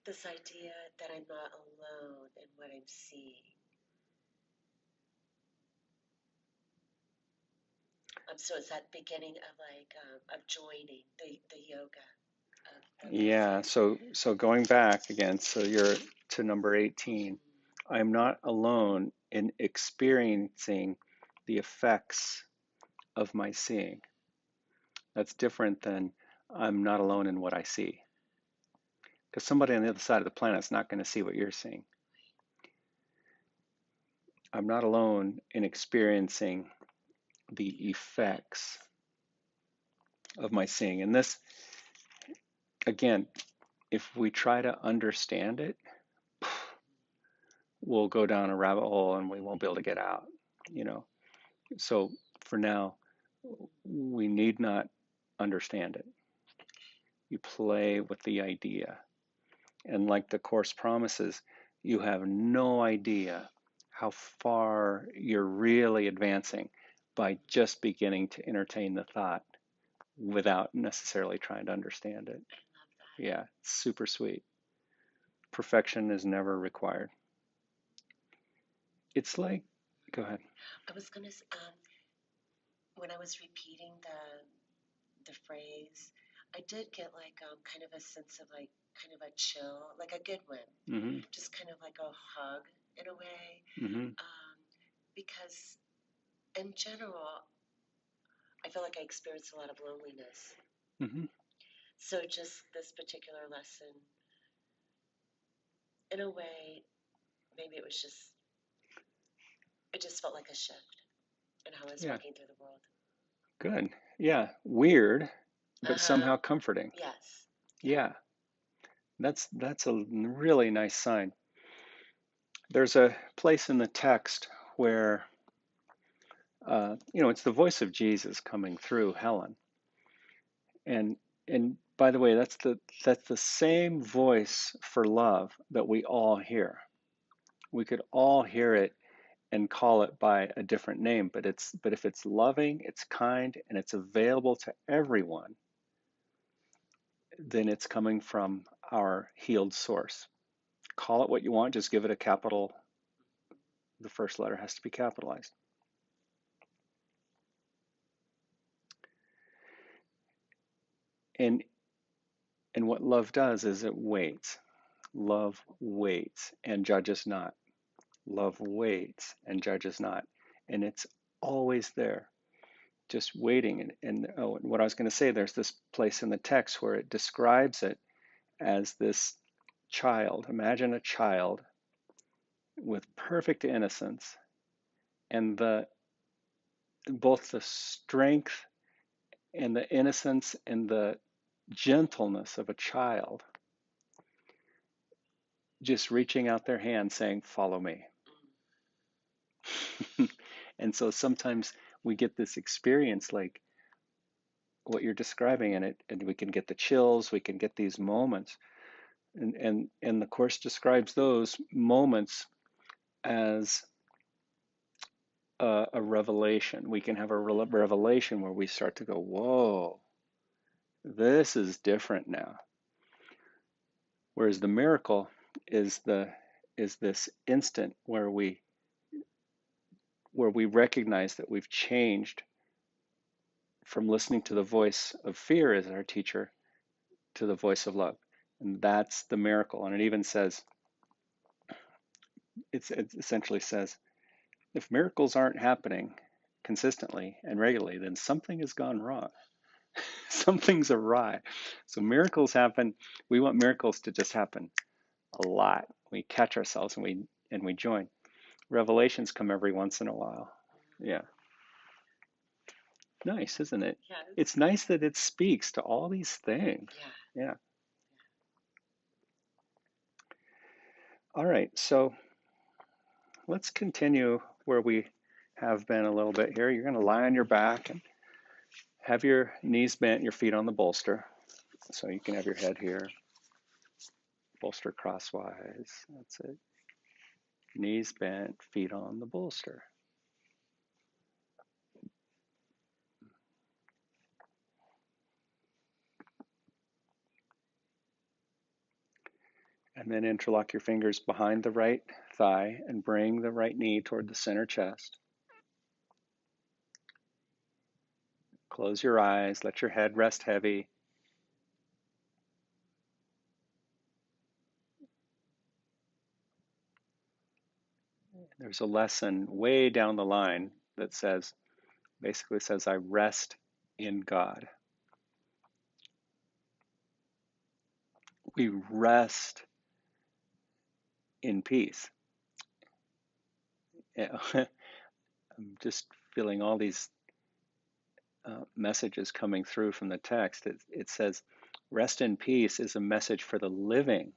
this idea that I'm not alone in what I'm seeing. So it's that beginning of of joining the yoga of the Yeah, precede. so going back again, so you're to number 18. I'm not alone in experiencing the effects of my seeing. That's different than I'm not alone in what I see. Because somebody on the other side of the planet is not going to see what you're seeing. I'm not alone in experiencing the effects of my seeing. And this, again, if we try to understand it, we'll go down a rabbit hole and we won't be able to get out, you know. So for now, we need not understand it. You play with the idea. And like the Course promises, you have no idea how far you're really advancing by just beginning to entertain the thought without necessarily trying to understand it. I love that. Yeah, it's super sweet. Perfection is never required. It's like, go ahead. I was gonna when I was repeating the phrase, I did get kind of a sense of kind of a chill, like a good one, Mm-hmm. just kind of like a hug in a way, Mm-hmm. um, because in general, I feel like I experienced a lot of loneliness. Mm-hmm. So just this particular lesson, in a way, maybe it just felt like a shift in how I was Yeah, walking through the world. good. Yeah, weird, Uh but huh. somehow comforting. Yes. Yeah. Yeah, that's a really nice sign. There's a place in the text where it's the voice of Jesus coming through Helen, and and by the way, that's the same voice for love that we all hear. We could all hear it and call it by a different name, but if it's loving, it's kind, and it's available to everyone, then it's coming from our healed source. Call it what you want, just give it a capital. The first letter has to be capitalized. And and what love does is it waits. Love waits and judges not. Love waits and judges not. And it's always there, just waiting. And what I was going to say, there's this place in the text where it describes it as this child. Imagine a child with perfect innocence and the both the strength and the innocence and the gentleness of a child just reaching out their hand saying, "Follow me." And so sometimes we get this experience like what you're describing in it, and we can get the chills, we can get these moments. And the Course describes those moments as a revelation. We can have a revelation where we start to go, whoa, this is different now. Whereas the miracle is the is this instant where we recognize that we've changed from listening to the voice of fear as our teacher to the voice of love. And that's the miracle. And it even says, it essentially says, if miracles aren't happening consistently and regularly, then something has gone wrong. Something's awry. So miracles happen. We want miracles to just happen a lot. We catch ourselves and we join. Revelations come every once in a while. Yeah. Nice, isn't it? Yeah. It's nice that it speaks to all these things. Yeah. Yeah. All right. So let's continue where we have been a little bit here. You're going to lie on your back and have your knees bent, your feet on the bolster. So you can have your head here, bolster crosswise. That's it. Knees bent, feet on the bolster. And then interlock your fingers behind the right thigh and bring the right knee toward the center chest. Close your eyes, let your head rest heavy. There's a lesson way down the line that basically says, I rest in God. We rest in peace. I'm just feeling all these messages coming through from the text. It says, rest in peace is a message for the living.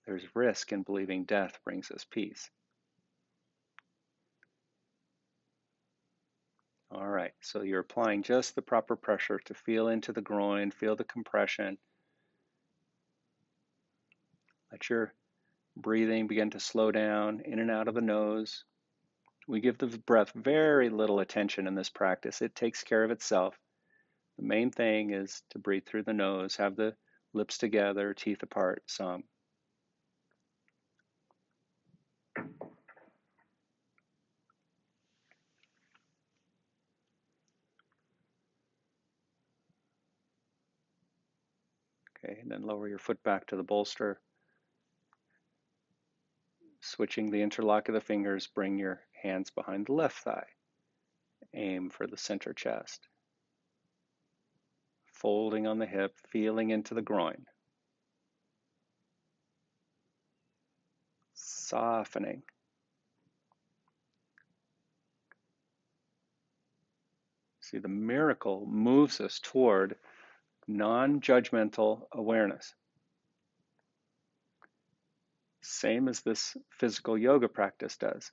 There's risk in believing death brings us peace. All right, so you're applying just the proper pressure to feel into the groin, feel the compression. Let your breathing begin to slow down in and out of the nose. We give the breath very little attention in this practice. It takes care of itself. The main thing is to breathe through the nose, have the lips together, teeth apart some. Okay, and then lower your foot back to the bolster. Switching the interlock of the fingers, bring your hands behind the left thigh. Aim for the center chest. Folding on the hip, feeling into the groin. Softening. See, the miracle moves us toward non-judgmental awareness. Same as this physical yoga practice does.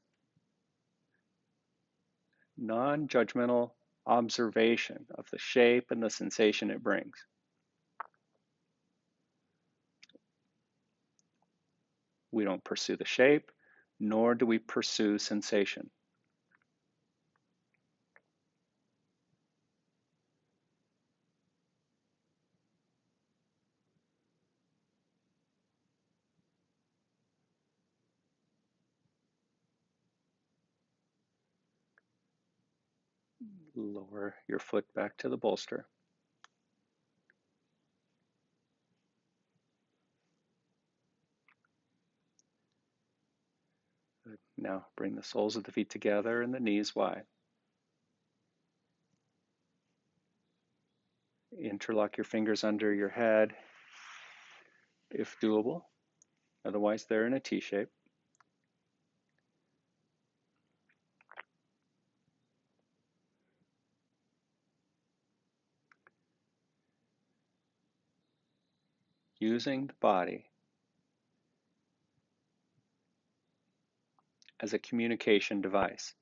Non-judgmental observation of the shape and the sensation it brings. We don't pursue the shape, nor do we pursue sensation. Lower your foot back to the bolster. Good. Now bring the soles of the feet together and the knees wide. Interlock your fingers under your head if doable. Otherwise, they're in a T shape. Using the body as a communication device.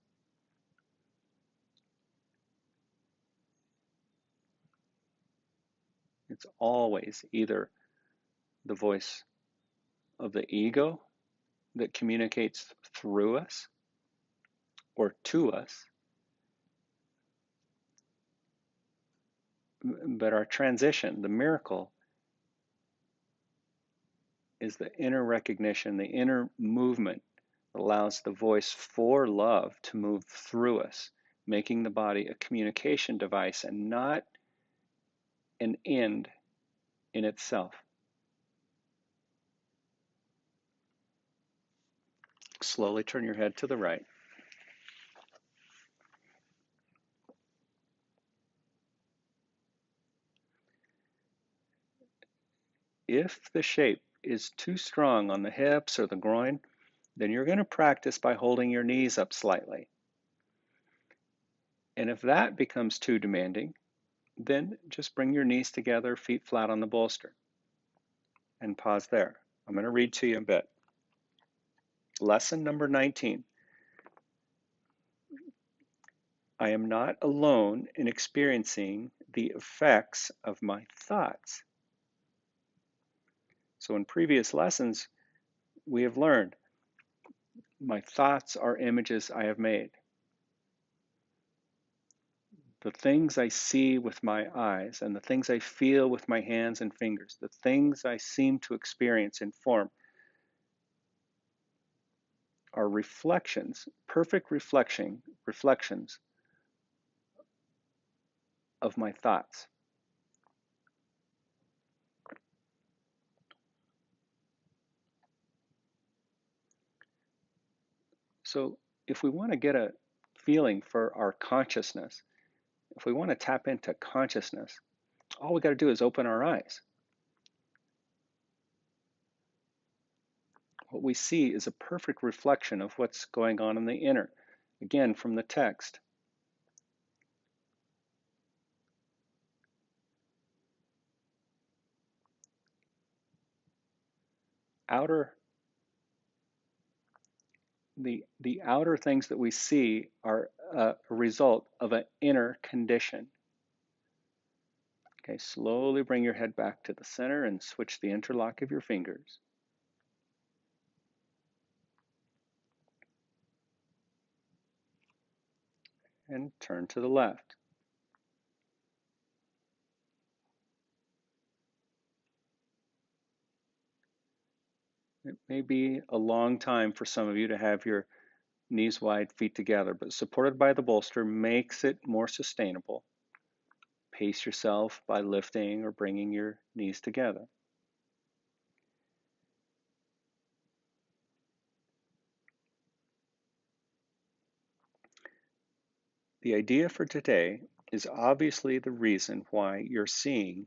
It's always either the voice of the ego that communicates through us or to us. But our transition, the miracle, is the inner recognition, the inner movement that allows the voice for love to move through us, making the body a communication device and not an end in itself. Slowly turn your head to the right. If the shape is too strong on the hips or the groin, then you're going to practice by holding your knees up slightly. And if that becomes too demanding, then just bring your knees together, feet flat on the bolster, and pause there. I'm going to read to you a bit. Lesson number 19. I am not alone in experiencing the effects of my thoughts. So in previous lessons, we have learned my thoughts are images I have made. The things I see with my eyes and the things I feel with my hands and fingers, the things I seem to experience in form are reflections, perfect reflections of my thoughts. So if we want to get a feeling for our consciousness, if we want to tap into consciousness, all we got to do is open our eyes. What we see is a perfect reflection of what's going on in the inner. Again, from the text. Outer, the outer things that we see are a result of an inner condition. Okay, slowly bring your head back to the center and switch the interlock of your fingers. And turn to the left. It may be a long time for some of you to have your knees wide, feet together, but supported by the bolster makes it more sustainable. Pace yourself by lifting or bringing your knees together. The idea for today is obviously the reason why your seeing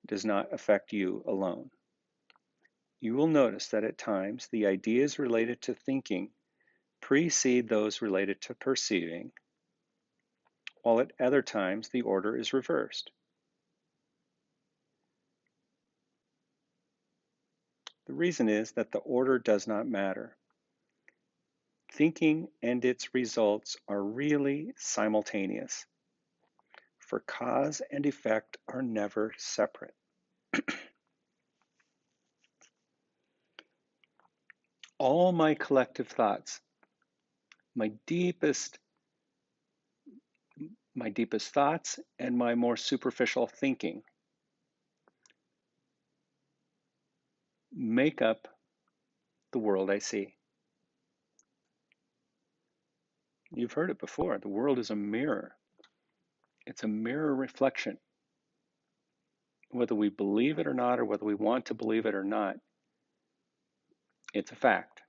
does not affect you alone. You will notice that at times the ideas related to thinking precede those related to perceiving, while at other times the order is reversed. The reason is that the order does not matter. Thinking and its results are really simultaneous, for cause and effect are never separate. All my collective thoughts, my deepest thoughts and my more superficial thinking make up the world I see. You've heard it before. The world is a mirror. It's a mirror reflection. Whether we believe it or not, or whether we want to believe it or not, it's a fact.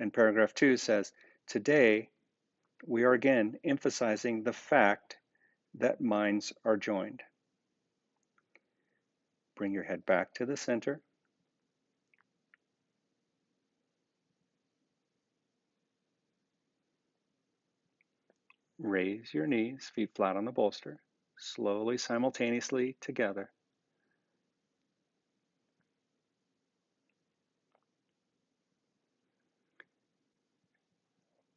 And paragraph 2 says, today we are again emphasizing the fact that minds are joined. Bring your head back to the center. Raise your knees, feet flat on the bolster, slowly, simultaneously together.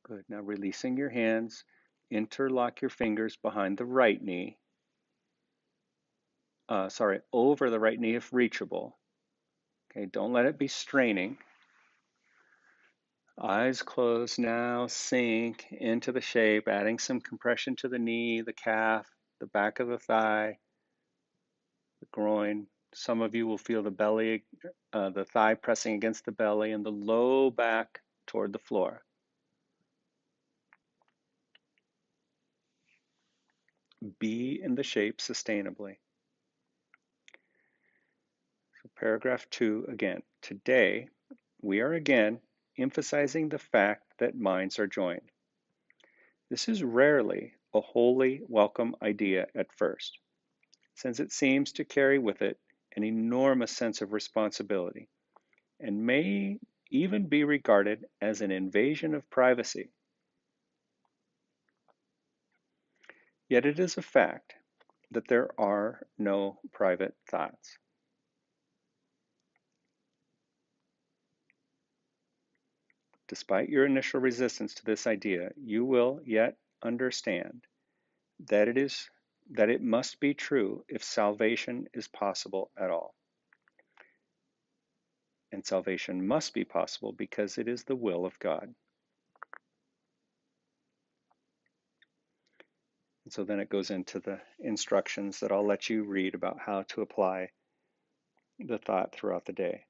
Good. Now releasing your hands, interlock your fingers behind the right knee. Over the right knee if reachable. Okay, don't let it be straining. Eyes closed now, sink into the shape, adding some compression to the knee, the calf, the back of the thigh, the groin. Some of you will feel the belly, the thigh pressing against the belly and the low back toward the floor. Be in the shape sustainably. So paragraph 2 again. Today, we are again emphasizing the fact that minds are joined. This is rarely a wholly welcome idea at first, since it seems to carry with it an enormous sense of responsibility and may even be regarded as an invasion of privacy. Yet it is a fact that there are no private thoughts. Despite your initial resistance to this idea, you will yet understand that it must be true if salvation is possible at all. And salvation must be possible because it is the will of God. So then it goes into the instructions that I'll let you read about how to apply the thought throughout the day.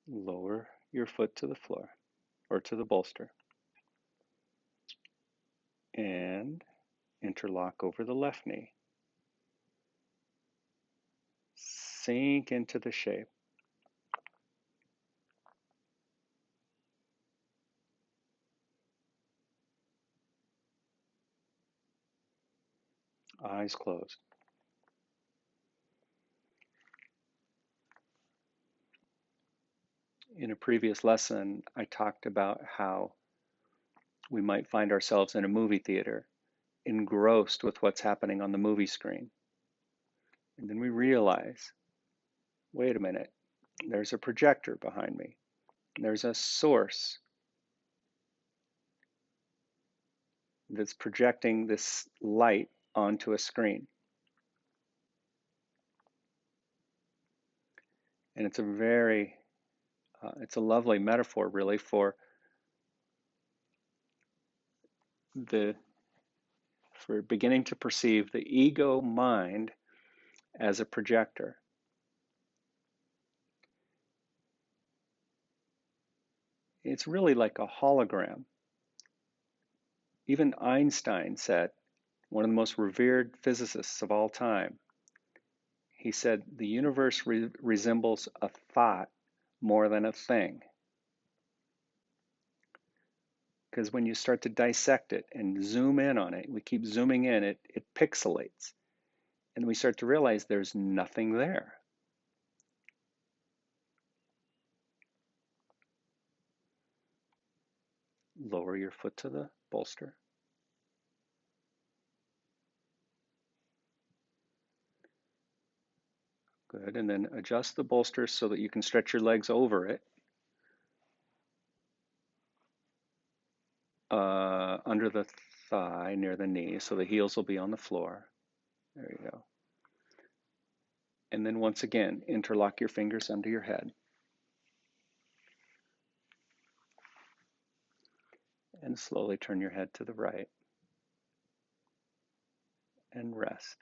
Lower your foot to the floor or to the bolster and interlock over the left knee. Sink into the shape. Eyes closed. In a previous lesson, I talked about how we might find ourselves in a movie theater, engrossed with what's happening on the movie screen. And then we realize, wait a minute, there's a projector behind me. There's a source that's projecting this light onto a screen. And it's it's a lovely metaphor really for the for beginning to perceive the ego mind as a projector. It's really like a hologram. Even Einstein said, one of the most revered physicists of all time, he said, the universe resembles a thought more than a thing. Because when you start to dissect it and zoom in on it, we keep zooming in, it pixelates. And we start to realize there's nothing there. Lower your foot to the bolster. Good, and then adjust the bolster so that you can stretch your legs over it. Under the thigh, near the knee, so the heels will be on the floor. There you go. And then once again, interlock your fingers under your head. And slowly turn your head to the right. And rest.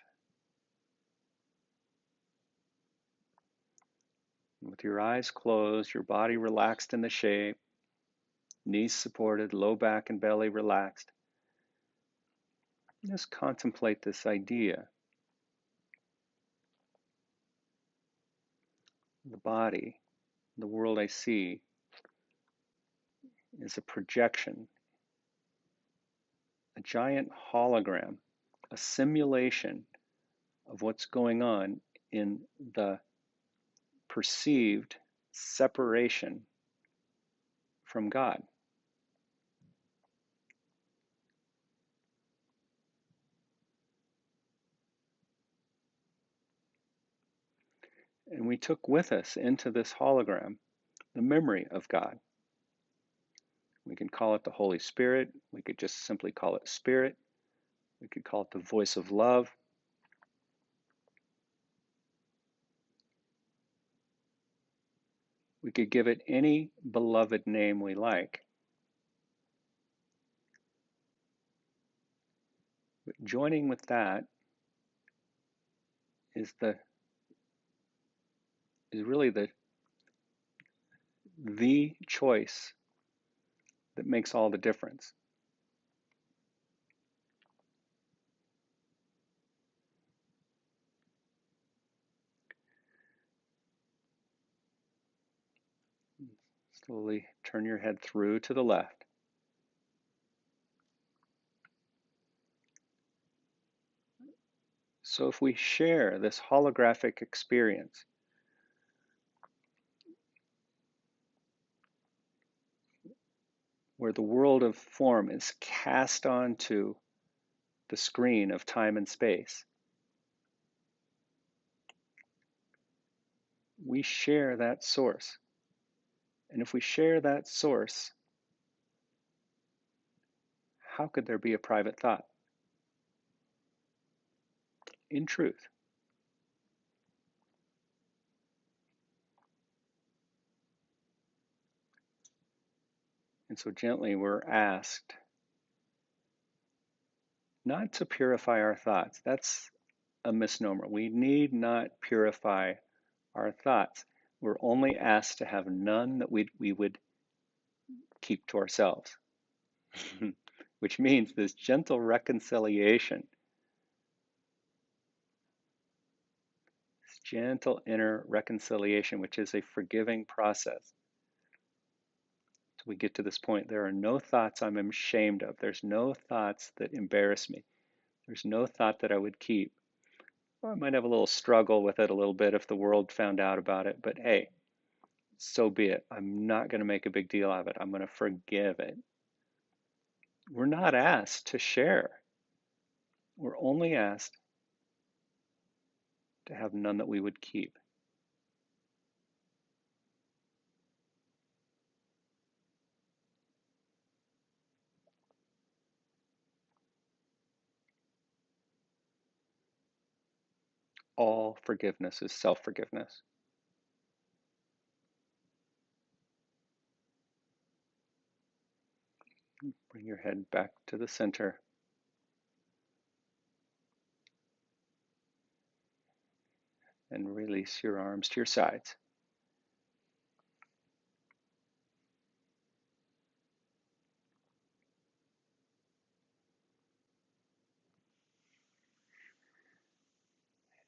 With your eyes closed, your body relaxed in the shape, knees supported, low back and belly relaxed. Just contemplate this idea. The body, the world I see, is a projection, a giant hologram, a simulation of what's going on in the perceived separation from God. And we took with us into this hologram the memory of God. We can call it the Holy Spirit. We could just simply call it Spirit. We could call it the voice of love. We could give it any beloved name we like. But joining with that is really the choice that makes all the difference. Slowly turn your head through to the left. So if we share this holographic experience, where the world of form is cast onto the screen of time and space, we share that source. And if we share that source, how could there be a private thought? in truth. And so gently we're asked not to purify our thoughts. That's a misnomer. We need not purify our thoughts. We're only asked to have none that we would keep to ourselves, which means this gentle reconciliation, this gentle inner reconciliation, which is a forgiving process. So we get to this point. There are no thoughts I'm ashamed of. There's no thoughts that embarrass me. There's no thought that I would keep. Well, I might have a little struggle with it a little bit if the world found out about it, but hey, so be it. I'm not going to make a big deal of it. I'm going to forgive it. We're not asked to share. We're only asked to have none that we would keep. All forgiveness is self-forgiveness. Bring your head back to the center and release your arms to your sides.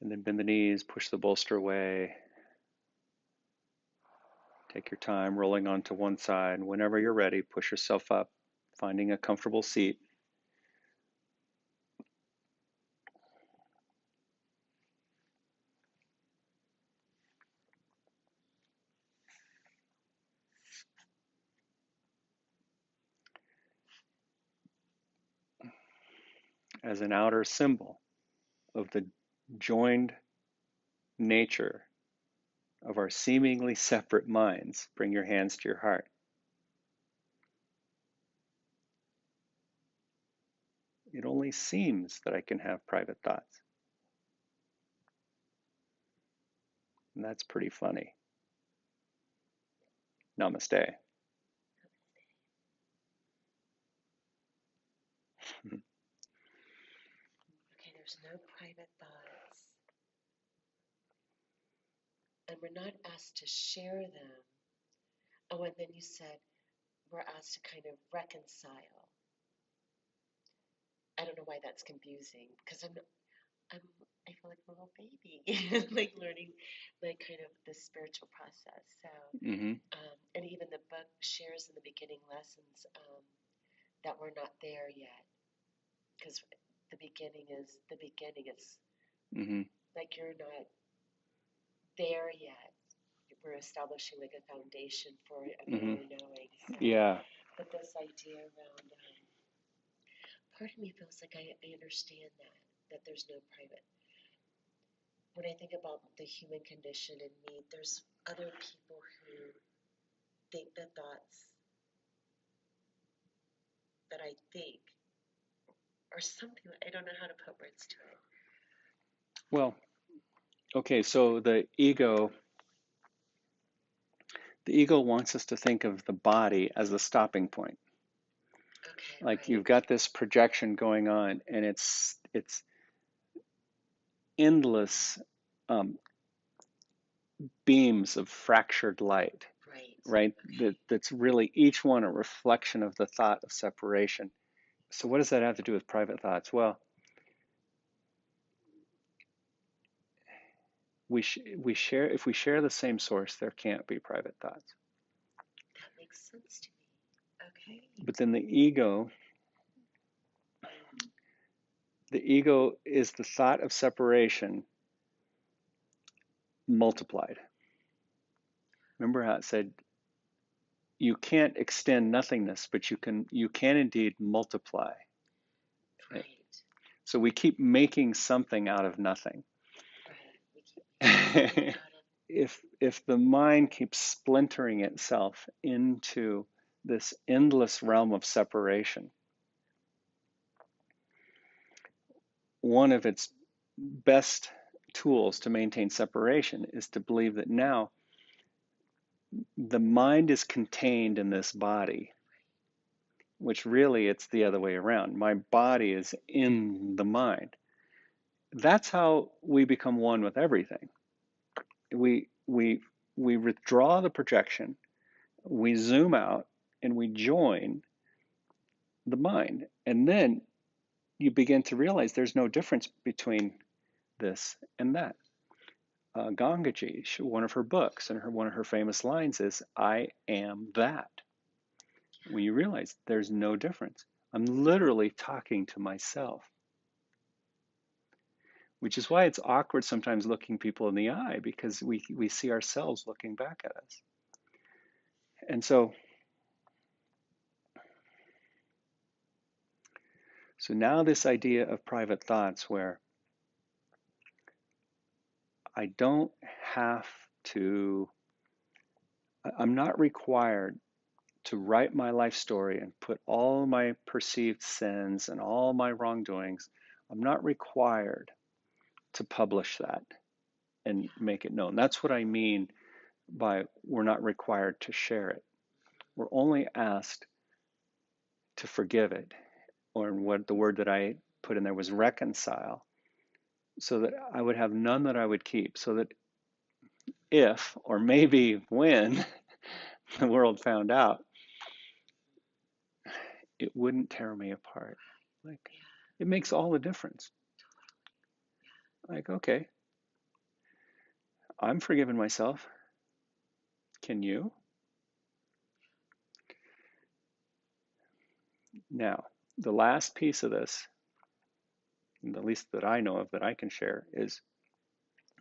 And then bend the knees, push the bolster away. Take your time rolling onto one side. Whenever you're ready, push yourself up, finding a comfortable seat. As an outer symbol of the joined nature of our seemingly separate minds, bring your hands to your heart. It only seems that I can have private thoughts. And that's pretty funny. Namaste. Okay, there's no private thoughts. And we're not asked to share them. Oh, and then you said we're asked to kind of reconcile. I don't know why that's confusing because I'm, I feel like a little baby, like learning, like kind of the spiritual process. So, Mm-hmm. and even the book shares in the beginning lessons that we're not there yet because the beginning is the beginning. It's Mm-hmm. like you're not there yet. We're establishing like a foundation for a Mm-hmm. greater knowing. So, Yeah. but this idea around, part of me feels like I understand that there's no private. When I think about the human condition in me, there's other people who think the thoughts that I think or something. I don't know how to put words to it. Well, okay, so the ego wants us to think of the body as the stopping point. Okay, Like you've right, got this projection going on, and it's endless um, beams of fractured light, right. right? Okay, That's really each one a reflection of the thought of separation. So what does that have to do with private thoughts? Well, we share if we share the same source, there can't be private thoughts. that makes sense to me. Okay. But then the ego is the thought of separation multiplied. Remember how it said you can't extend nothingness, but you can indeed multiply. Right? Right, So we keep making something out of nothing. right. We keep making something out of if the mind keeps splintering itself into this endless realm of separation, one of its best tools to maintain separation is to believe that now the mind is contained in this body, which really it's the other way around. My body is in the mind. That's how we become one with everything. We we we withdraw the projection, we zoom out, and we join the mind. And then you begin to realize there's no difference between this and that. Gangaji, one of her books, and one of her famous lines is, "I am that." When you realize there's no difference, I'm literally talking to myself, which is why it's awkward sometimes looking people in the eye because we see ourselves looking back at us. And so now this idea of private thoughts where I don't have to, I'm not required to write my life story and put all my perceived sins and all my wrongdoings. I'm not required to publish that and make it known. That's what I mean by we're not required to share it. We're only asked to forgive it, or what the word that I put in there was reconcile, so that I would have none that I would keep, so that if, or maybe when, the world found out, it wouldn't tear me apart. Like, it makes all the difference. Like, okay, I'm forgiving myself. Can you? Now, the last piece of this, and the least that I know of that I can share, is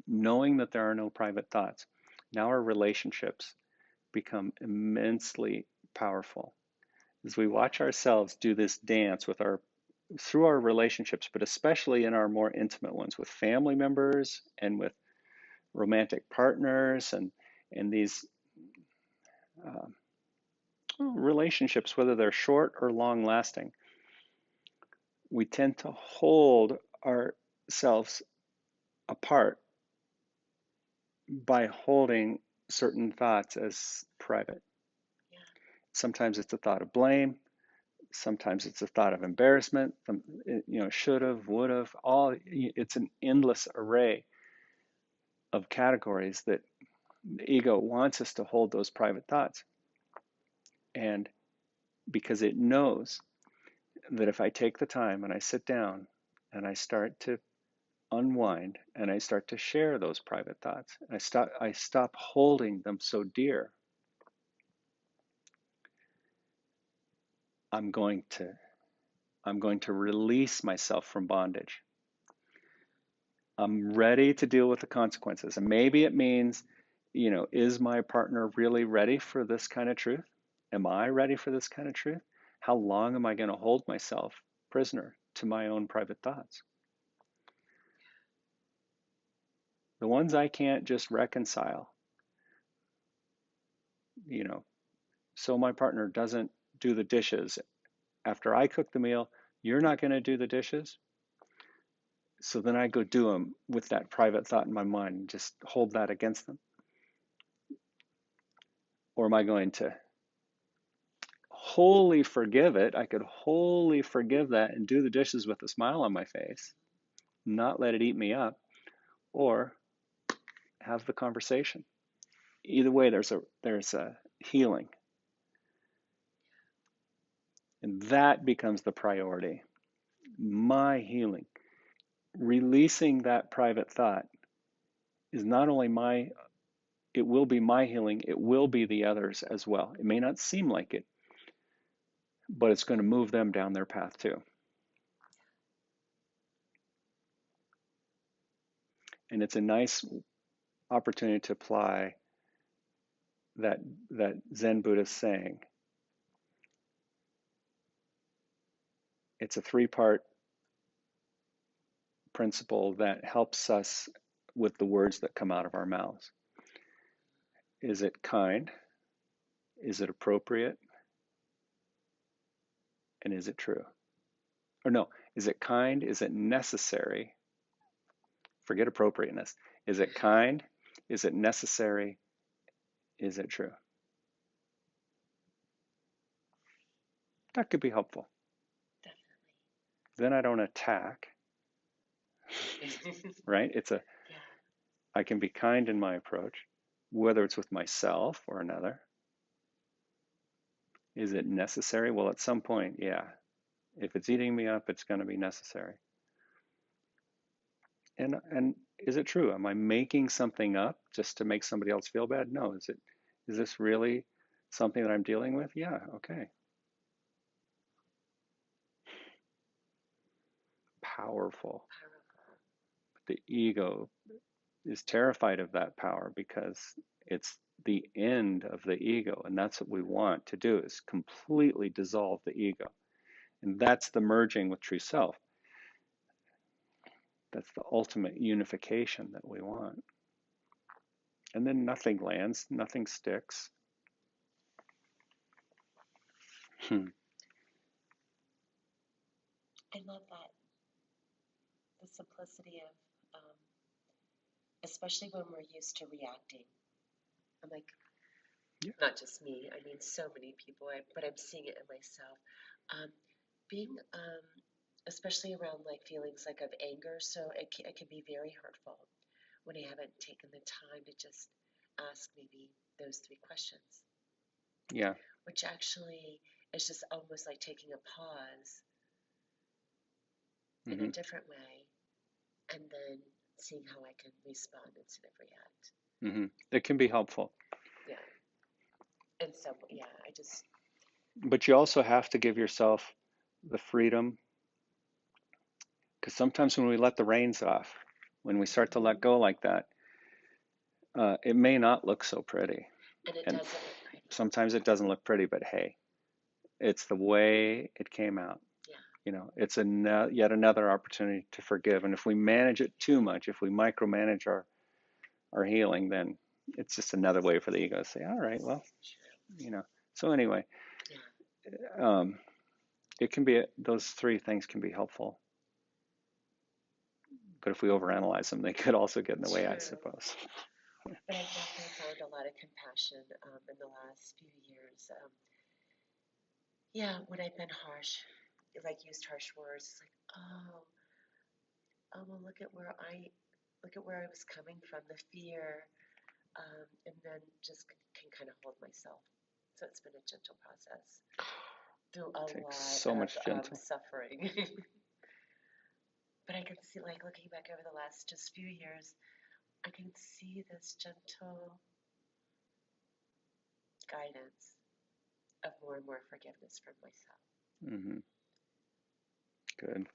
knowing that there are no private thoughts. Now our relationships become immensely powerful as we watch ourselves do this dance with our through our relationships, but especially in our more intimate ones with family members and with romantic partners and these uh, relationships, whether they're short or long lasting. We tend to hold ourselves apart by holding certain thoughts as private. Yeah. Sometimes it's a thought of blame. Sometimes it's a thought of embarrassment. Should have, would have. All it's an endless array of categories that the ego wants us to hold those private thoughts, and because it knows that if I take the time and I sit down and I start to unwind and I start to share those private thoughts, I stop holding them so dear. I'm going to I'm going to release myself from bondage. I'm ready to deal with the consequences. And maybe it means, is my partner really ready for this kind of truth? Am I ready for this kind of truth? How long am I going to hold myself prisoner to my own private thoughts? The ones I can't just reconcile, you know, so my partner doesn't do the dishes after I cook the meal, you're not going to do the dishes. So then I go do them with that private thought in my mind and just hold that against them. Or am I going to wholly forgive it? I could wholly forgive that and do the dishes with a smile on my face, not let it eat me up, or have the conversation. Either way, there's a healing, and that becomes the priority. My healing, releasing that private thought, is not only it will be my healing, it will be the others as well. It may not seem like it, but it's going to move them down their path too. And it's a nice opportunity to apply that that Zen Buddhist saying. It's a three-part principle that helps us with the words that come out of our mouths. Is it kind? Is it appropriate? And is it true? Or no, is it kind? Is it necessary? Forget appropriateness. Is it kind? Is it necessary? Is it true? That could be helpful. Then I don't attack, Definitely. right? Yeah. I can be kind in my approach, whether it's with myself or another. Is it necessary? Well, at some point, yeah. If it's eating me up, it's going to be necessary. And is it true? Am I making something up just to make somebody else feel bad? No. Is this really something that I'm dealing with? Yeah, okay. Powerful. Powerful. The ego is terrified of that power because it's the end of the ego, and that's what we want to do, is completely dissolve the ego. And that's the merging with true self. That's the ultimate unification that we want. And then nothing lands, nothing sticks. I love that. The simplicity of, especially when we're used to reacting. I'm like, Yeah. not just me, I mean, so many people, but I'm seeing it in myself. Um, being, especially around like feelings like of anger, so it can be very hurtful when I haven't taken the time to just ask maybe those three questions, Yeah. which actually is just almost like taking a pause in a Hmm. different way and then seeing how I can respond instead of react. Hmm. It can be helpful. Yeah. And so, yeah, I just, But you also have to give yourself the freedom, because sometimes when we let the reins off, when we start to let mhm. go like that, it may not look so pretty. And it And doesn't look pretty. sometimes it doesn't look pretty, but hey, it's the way it came out. Yeah. It's yet another opportunity to forgive. And if we manage it too much, if we micromanage our healing, then it's just another way for the ego to say, all right, well, True. you know. So anyway, Yeah. um, it can be, those three things can be helpful. But if we overanalyze them, they could also get in the way, I True. suppose. But I've definitely found a lot of compassion in the last few years. Yeah, when I've been harsh, like used harsh words, it's like, oh, well, look at where I was coming from, the fear, and then just can kind of hold myself. So it's been a gentle process through a It takes lot so much of gentle. suffering. But I can see, like, looking back over the last just few years, I can see this gentle guidance of more and more forgiveness from myself. Hmm. Good.